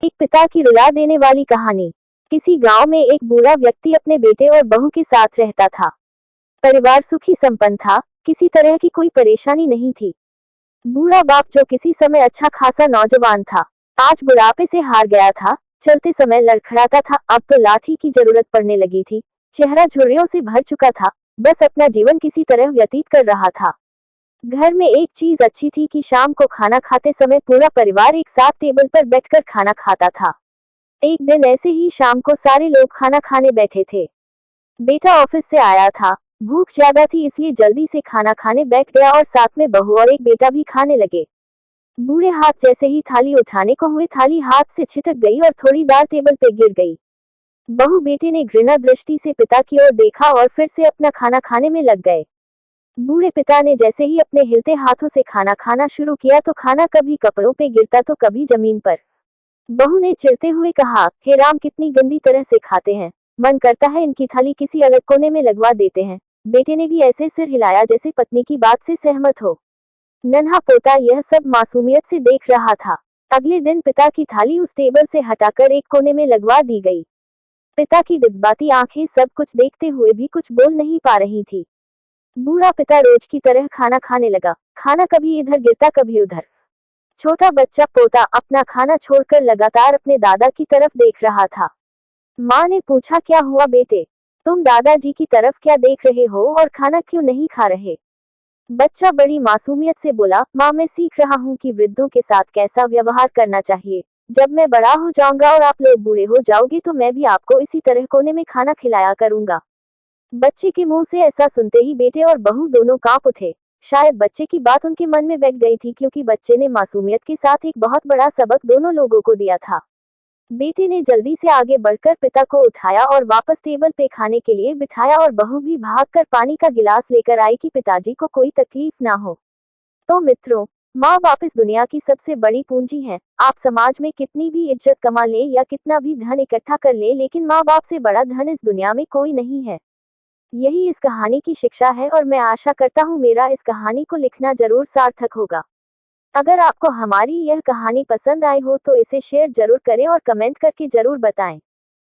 एक पिता की रुला देने वाली कहानी। किसी गांव में एक बूढ़ा व्यक्ति अपने बेटे और बहू के साथ रहता था। परिवार सुखी संपन्न था, किसी तरह की कोई परेशानी नहीं थी। बूढ़ा बाप जो किसी समय अच्छा खासा नौजवान था, आज बुढ़ापे से हार गया था। चलते समय लड़खड़ाता था, अब तो लाठी की जरूरत पड़ने लगी थी। चेहरा झुर्रियों से भर चुका था, बस अपना जीवन किसी तरह व्यतीत कर रहा था। घर में एक चीज अच्छी थी कि शाम को खाना खाते समय पूरा परिवार एक साथ टेबल पर बैठकर खाना खाता था। एक दिन ऐसे ही शाम को सारे लोग खाना खाने बैठे थे। बेटा ऑफिस से आया था, भूख ज्यादा थी इसलिए जल्दी से खाना खाने बैठ गया और साथ में बहू और एक बेटा भी खाने लगे। बूढ़े हाथ जैसे ही थाली उठाने को हुए, थाली हाथ से छिटक गई और थोड़ी दाल टेबल पे गिर गई। बहू बेटे ने घृणा दृष्टि से पिता की ओर देखा और फिर से अपना खाना खाने में लग गए। बूढ़े पिता ने जैसे ही अपने हिलते हाथों से खाना खाना शुरू किया तो खाना कभी कपड़ों पे गिरता तो कभी जमीन पर। बहू ने चिढ़ते हुए कहा, हे राम, कितनी गंदी तरह से खाते हैं, मन करता है इनकी थाली किसी अलग कोने में लगवा देते हैं। बेटे ने भी ऐसे सिर हिलाया जैसे पत्नी की बात से सहमत हो। नन्हा पोता यह सब मासूमियत से देख रहा था। अगले दिन पिता की थाली उस टेबल से हटाकर एक कोने में लगवा दी गई। पिता की डिगबाती आंखें सब कुछ देखते हुए भी कुछ बोल नहीं पा रही थी। बूढ़ा पिता रोज की तरह खाना खाने लगा। खाना कभी इधर गिरता कभी उधर। छोटा बच्चा पोता अपना खाना छोड़कर लगातार अपने दादा की तरफ देख रहा था। माँ ने पूछा, क्या हुआ बेटे, तुम दादाजी की तरफ क्या देख रहे हो और खाना क्यों नहीं खा रहे? बच्चा बड़ी मासूमियत से बोला, माँ, मैं सीख रहा हूँ कि वृद्धों के साथ कैसा व्यवहार करना चाहिए। जब मैं बड़ा हो जाऊंगा और आप लोग बूढ़े हो जाओगे तो मैं भी आपको इसी तरह कोने में खाना खिलाया करूंगा। बच्चे के मुंह से ऐसा सुनते ही बेटे और बहू दोनों कांप उठे। शायद बच्चे की बात उनके मन में बैठ गई थी, क्योंकि बच्चे ने मासूमियत के साथ एक बहुत बड़ा सबक दोनों लोगों को दिया था। बेटे ने जल्दी से आगे बढ़कर पिता को उठाया और वापस टेबल पे खाने के लिए बिठाया और बहू भी भागकर पानी का गिलास लेकर आई कि पिताजी को कोई तकलीफ ना हो। तो मित्रों, माँ बाप इस दुनिया की सबसे बड़ी पूंजी है। आप समाज में कितनी भी इज्जत कमा ले या कितना भी धन इकट्ठा कर ले, लेकिन माँ बाप से बड़ा धन इस दुनिया में कोई नहीं है। यही इस कहानी की शिक्षा है और मैं आशा करता हूँ मेरा इस कहानी को लिखना जरूर सार्थक होगा। अगर आपको हमारी यह कहानी पसंद आई हो तो इसे शेयर जरूर करें और कमेंट करके जरूर बताएं।